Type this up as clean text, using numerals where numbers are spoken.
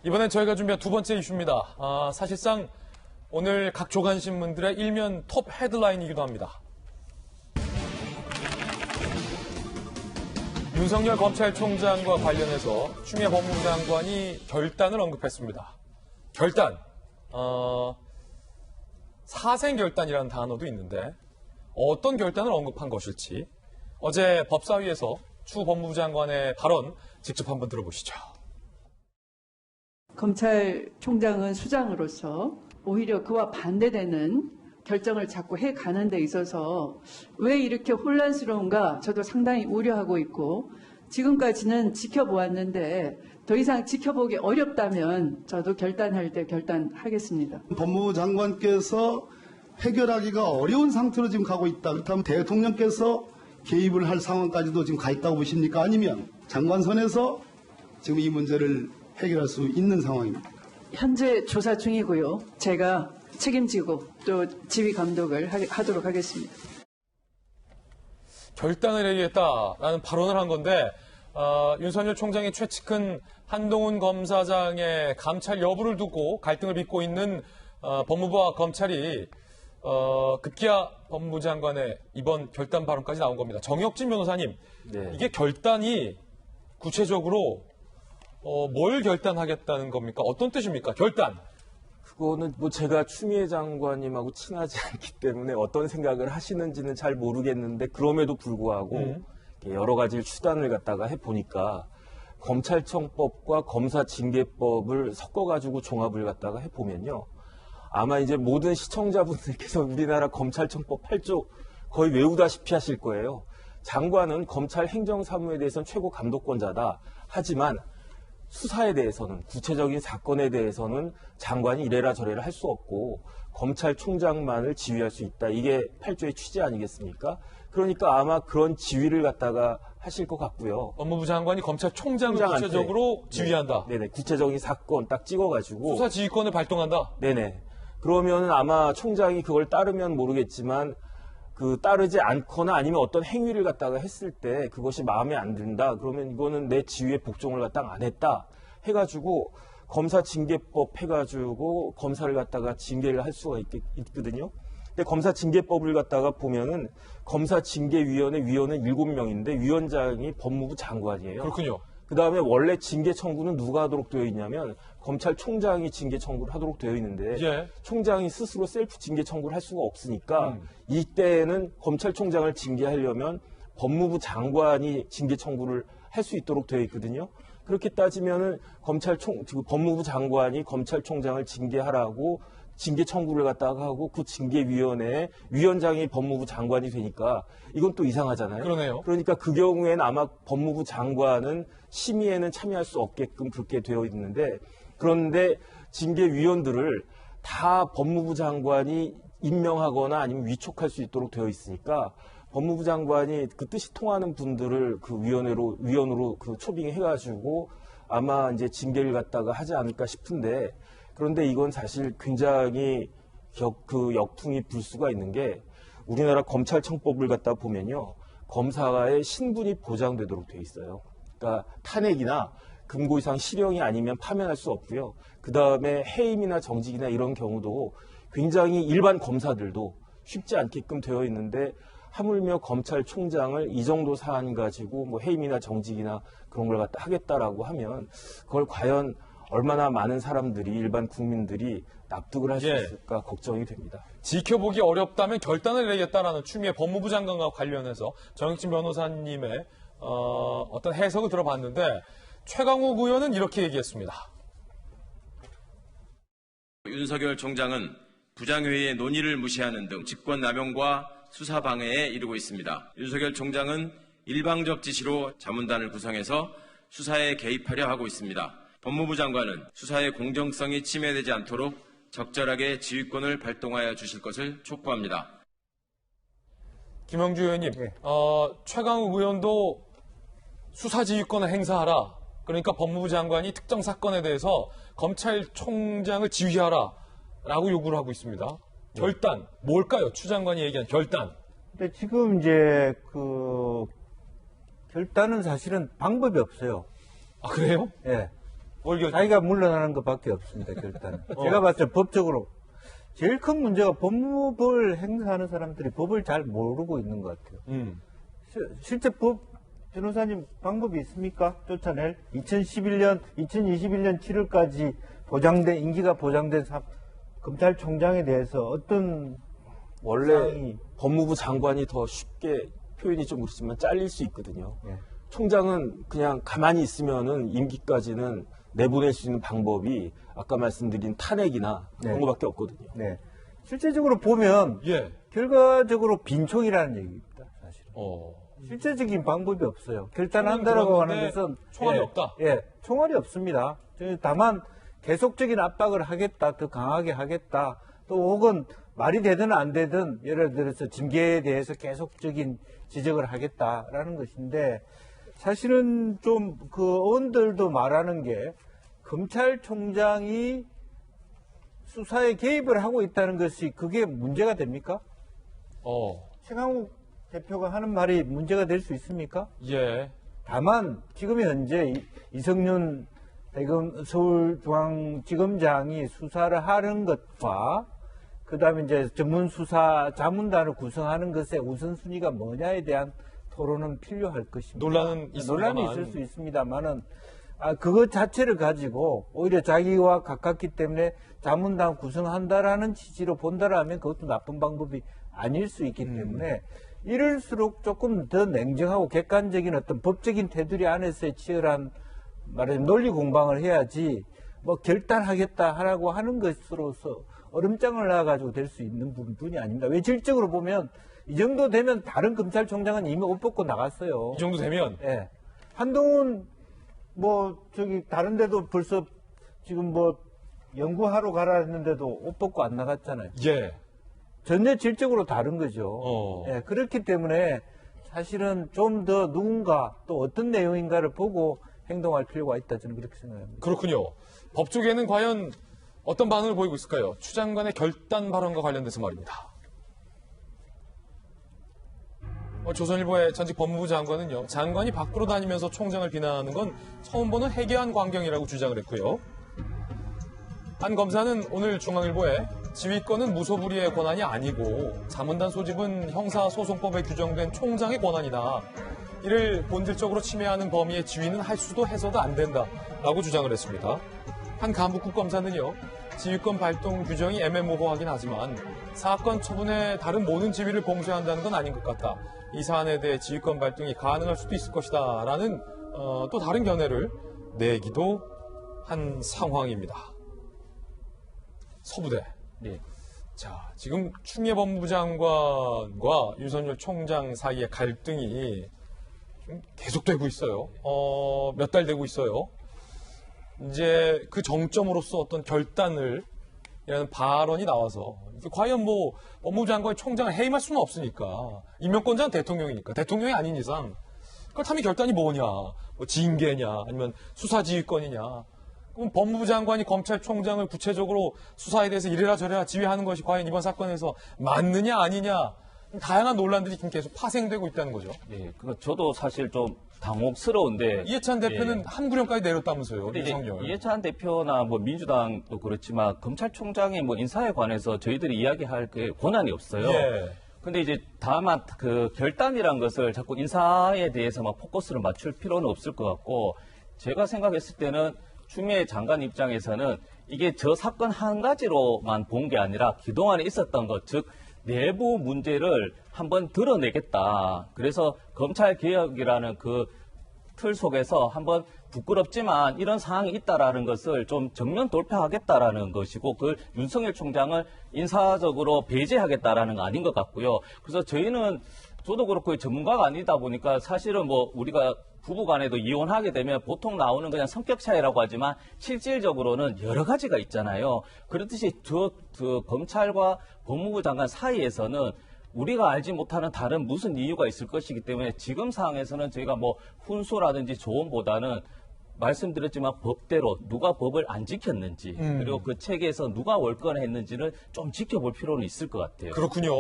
이번엔 저희가 준비한 두 번째 이슈입니다. 사실상 오늘 각 조간신문들의 일면 톱 헤드라인이기도 합니다. 윤석열 검찰총장과 관련해서 추미애 법무부 장관이 결단을 언급했습니다. 결단, 사생결단이라는 단어도 있는데 어떤 결단을 언급한 것일지 어제 법사위에서 추 법무부 장관의 발언 직접 한번 들어보시죠. 검찰총장은 수장으로서 오히려 그와 반대되는 결정을 자꾸 해가는 데 있어서 왜 이렇게 혼란스러운가 저도 상당히 우려하고 있고 지금까지는 지켜보았는데 더 이상 지켜보기 어렵다면 저도 결단할 때 결단하겠습니다. 법무부 장관께서 해결하기가 어려운 상태로 지금 가고 있다. 그렇다면 대통령께서 개입을 할 상황까지도 지금 가 있다고 보십니까? 아니면 장관선에서 지금 이 문제를 해결할 수 있는 상황입니다. 현재 조사 중이고요. 제가 책임지고 또 지휘 감독을 하도록 하겠습니다. 결단을 해야겠다라는 발언을 한 건데 윤석열 총장이 최측근 한동훈 검사장의 감찰 여부를 두고 갈등을 빚고 있는 법무부와 검찰이 급기야 법무부 장관의 이번 결단 발언까지 나온 겁니다. 정혁진 변호사님, 네. 이게 결단이 구체적으로 뭘 결단하겠다는 겁니까? 어떤 뜻입니까? 결단. 그거는 뭐 제가 추미애 장관님하고 친하지 않기 때문에 어떤 생각을 하시는지는 잘 모르겠는데 그럼에도 불구하고 여러 가지 수단을 갖다가 해보니까 검찰청법과 검사징계법을 섞어가지고 종합을 갖다가 해보면요. 아마 이제 모든 시청자분들께서 우리나라 검찰청법 8조 거의 외우다시피 하실 거예요. 장관은 검찰 행정사무에 대해서는 최고 감독권자다. 하지만 수사에 대해서는 구체적인 사건에 대해서는 장관이 이래라 저래라 할 수 없고 검찰총장만을 지휘할 수 있다. 이게 8조의 취지 아니겠습니까? 그러니까 아마 그런 지휘를 갖다가 하실 것 같고요. 법무부 장관이 검찰총장을 구체적으로 지휘한다. 네네. 구체적인 사건 딱 찍어가지고 수사 지휘권을 발동한다. 네네. 그러면 아마 총장이 그걸 따르면 모르겠지만 따르지 않거나 아니면 어떤 행위를 갖다가 했을 때 그것이 마음에 안 든다. 그러면 이거는 내 지위에 복종을 갖다가 안 했다. 해가지고 검사징계법 해가지고 검사를 갖다가 징계를 할 수가 있거든요. 근데 검사징계법을 갖다가 보면은 검사징계위원회 위원은 7명인데 위원장이 법무부 장관이에요. 그렇군요. 그 다음에 원래 징계 청구는 누가 하도록 되어 있냐면 검찰총장이 징계 청구를 하도록 되어 있는데 예. 총장이 스스로 셀프 징계 청구를 할 수가 없으니까 이때는 검찰총장을 징계하려면 법무부 장관이 징계 청구를 할 수 있도록 되어 있거든요. 그렇게 따지면은 법무부 장관이 검찰총장을 징계하라고 징계 청구를 갖다가 하고 그 징계위원회에 위원장이 법무부 장관이 되니까 이건 또 이상하잖아요. 그러네요. 그러니까 그 경우에는 아마 법무부 장관은 심의에는 참여할 수 없게끔 그렇게 되어 있는데 그런데 징계위원들을 다 법무부 장관이 임명하거나 아니면 위촉할 수 있도록 되어 있으니까 법무부 장관이 그 뜻이 통하는 분들을 그 위원으로 그 초빙해가지고 아마 이제 징계를 갖다가 하지 않을까 싶은데 그런데 이건 사실 굉장히 역풍이 불 수가 있는 게 우리나라 검찰청법을 갖다 보면요. 검사의 신분이 보장되도록 돼 있어요. 그러니까 탄핵이나 금고 이상 실형이 아니면 파면할 수 없고요. 그다음에 해임이나 정직이나 이런 경우도 굉장히 일반 검사들도 쉽지 않게끔 되어 있는데 하물며 검찰총장을 이 정도 사안 가지고 뭐 해임이나 정직이나 그런 걸 갖다 하겠다라고 하면 그걸 과연 얼마나 많은 사람들이 일반 국민들이 납득을 할 수 있을까 걱정이 됩니다. 지켜보기 어렵다면 결단을 내겠다라는 추미애 법무부 장관과 관련해서 정혁진 변호사님의 어떤 해석을 들어봤는데 최강욱 의원은 이렇게 얘기했습니다. 윤석열 총장은 부장회의의 논의를 무시하는 등 직권남용과 수사방해에 이르고 있습니다. 윤석열 총장은 일방적 지시로 자문단을 구성해서 수사에 개입하려 하고 있습니다. 법무부 장관은 수사의 공정성이 침해되지 않도록 적절하게 지휘권을 발동하여 주실 것을 촉구합니다. 김영주 의원님, 최강욱 의원도 수사지휘권을 행사하라. 그러니까 법무부 장관이 특정 사건에 대해서 검찰총장을 지휘하라. 라고 요구를 하고 있습니다. 결단, 뭘까요? 추 장관이 얘기한 결단. 근데 지금 이제 결단은 사실은 방법이 없어요. 아, 그래요? 예. 뭘 결정? 자기가 물러나는 것밖에 없습니다, 결단은. 제가 봤을 때 법적으로 제일 큰 문제가 법무법을 행사하는 사람들이 법을 잘 모르고 있는 것 같아요. 실제 변호사님 방법이 있습니까? 쫓아낼? 2021년 7월까지 임기가 보장된 검찰총장에 대해서 어떤 원래 사항이- 법무부 장관이 더 쉽게 표현이 좀 그렇지만 잘릴 수 있거든요. 네. 총장은 그냥 가만히 있으면은 임기까지는 내보낼 수 있는 방법이 아까 말씀드린 탄핵이나 그런 네. 거밖에 없거든요. 네. 실제적으로 보면 예. 결과적으로 빈총이라는 얘기입니다, 사실은. 실제적인 방법이 없어요. 결단한다라고 하는 들었는데 것은 총알이 없다? 예, 총알이 없습니다. 다만 계속적인 압박을 하겠다, 더 강하게 하겠다, 또 혹은 말이 되든 안 되든 예를 들어서 징계에 대해서 계속적인 지적을 하겠다라는 것인데 사실은 좀 그 의원들도 말하는 게 검찰총장이 수사에 개입을 하고 있다는 것이 그게 문제가 됩니까? 최강욱 대표가 하는 말이 문제가 될 수 있습니까? 예. 다만 지금 현재 이성윤 서울중앙지검장이 수사를 하는 것과 그다음에 이제 전문 수사 자문단을 구성하는 것의 우선순위가 뭐냐에 대한 토론은 필요할 것입니다. 논란은 있습니다만. 논란이 있을 수 있습니다만은 그것 자체를 가지고 오히려 자기와 가깝기 때문에 자문단 구성한다라는 취지로 본다라면 그것도 나쁜 방법이 아닐 수 있기 때문에 이럴수록 조금 더 냉정하고 객관적인 어떤 법적인 테두리 안에서의 치열한 말하자면 논리 공방을 해야지 뭐 결단하겠다 하라고 하는 것으로서 얼음장을 놔가지고 될 수 있는 부분이 아닙니다. 외질적으로 보면 이 정도 되면 다른 검찰총장은 이미 옷 벗고 나갔어요. 이 정도 되면 예. 한동훈 다른 데도 벌써 지금 연구하러 가라 했는데도 옷 벗고 안 나갔잖아요. 예. 전혀 질적으로 다른 거죠. 예, 그렇기 때문에 사실은 좀 더 누군가 또 어떤 내용인가를 보고 행동할 필요가 있다 저는 그렇게 생각합니다. 그렇군요. 법 쪽에는 과연 어떤 반응을 보이고 있을까요? 추 장관의 결단 발언과 관련돼서 말입니다. 조선일보의 전직 법무부 장관은요, 장관이 밖으로 다니면서 총장을 비난하는 건 처음 보는 해괴한 광경이라고 주장을 했고요. 한 검사는 오늘 중앙일보에 지휘권은 무소불위의 권한이 아니고 자문단 소집은 형사소송법에 규정된 총장의 권한이다. 이를 본질적으로 침해하는 범위의 지휘는 할 수도 해서도 안 된다라고 주장을 했습니다. 한 간부급 검사는요, 지휘권 발동 규정이 애매모호하긴 하지만 사건 처분에 다른 모든 지위를 공수한다는 건 아닌 것 같다. 이 사안에 대해 지휘권 발동이 가능할 수도 있을 것이다. 라는 또 다른 견해를 내기도 한 상황입니다. 서부대. 네. 자, 지금 추미애 법무부 장관과 윤석열 총장 사이의 갈등이 좀 계속되고 있어요. 몇 달 되고 있어요. 이제 그 정점으로서 어떤 결단을 이라는 발언이 나와서 과연 법무부 장관이 총장을 해임할 수는 없으니까 임명권자는 대통령이니까 대통령이 아닌 이상 그렇다면 결단이 뭐냐, 징계냐 아니면 수사지휘권이냐, 그럼 법무부 장관이 검찰총장을 구체적으로 수사에 대해서 이래라 저래라 지휘하는 것이 과연 이번 사건에서 맞느냐 아니냐, 다양한 논란들이 지금 계속 파생되고 있다는 거죠. 예, 저도 사실 좀 당혹스러운데. 이해찬 대표는 예. 한구령까지 내렸다면서요. 근데 이제 윤석열. 이해찬 대표나 민주당도 그렇지만 검찰총장의 인사에 관해서 저희들이 이야기할 그 권한이 없어요. 예. 근데 이제 다만 그 결단이란 것을 자꾸 인사에 대해서만 포커스를 맞출 필요는 없을 것 같고, 제가 생각했을 때는 추미애 장관 입장에서는 이게 저 사건 한 가지로만 본 게 아니라 그동안에 있었던 것, 즉 내부 문제를 한번 드러내겠다. 그래서 검찰개혁이라는 그 틀 속에서 한번 부끄럽지만 이런 상황이 있다라는 것을 좀 정면 돌파하겠다라는 것이고, 그 윤석열 총장을 인사적으로 배제하겠다라는 거 아닌 것 같고요. 그래서 저도 그렇고 전문가가 아니다 보니까 사실은 우리가 부부간에도 이혼하게 되면 보통 나오는 그냥 성격 차이라고 하지만 실질적으로는 여러 가지가 있잖아요. 그렇듯이 검찰과 법무부 장관 사이에서는 우리가 알지 못하는 다른 무슨 이유가 있을 것이기 때문에 지금 상황에서는 저희가 훈수라든지 조언보다는 말씀드렸지만 법대로 누가 법을 안 지켰는지, 그리고 그 체계에서 누가 월권했는지를 좀 지켜볼 필요는 있을 것 같아요. 그렇군요.